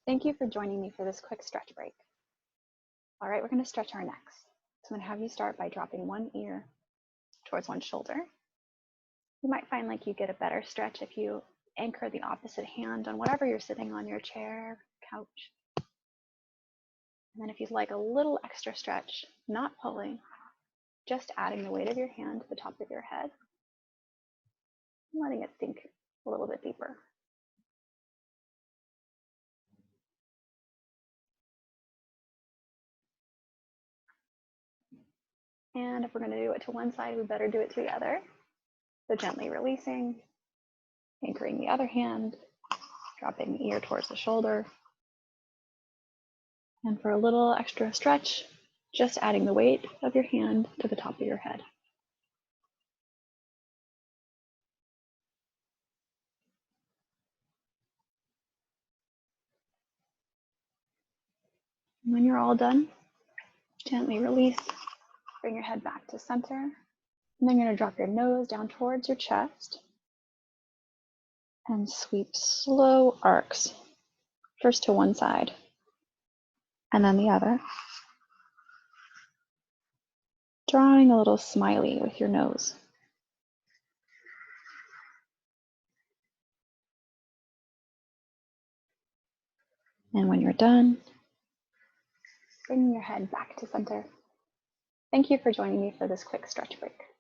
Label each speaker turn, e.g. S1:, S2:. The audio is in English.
S1: Thank you for joining me for this quick stretch break. All right, we're going to stretch our necks. So I'm going to have you start by dropping one ear towards one shoulder. You might find like you get a better stretch if you anchor the opposite hand on whatever you're sitting on, your chair, couch. And then if you'd like a little extra stretch, not pulling, just adding the weight of your hand to the top of your head, and letting it sink a little bit deeper. And if we're going to do it to one side, we better do it to the other. So gently releasing, anchoring the other hand, dropping the ear towards the shoulder. And for a little extra stretch, just adding the weight of your hand to the top of your head. And when you're all done, gently release, bring your head back to center. And then you're going to drop your nose down towards your chest and sweep slow arcs, first to one side and then the other. Drawing a little smiley with your nose. And when you're done, bringing your head back to center. Thank you for joining me for this quick stretch break.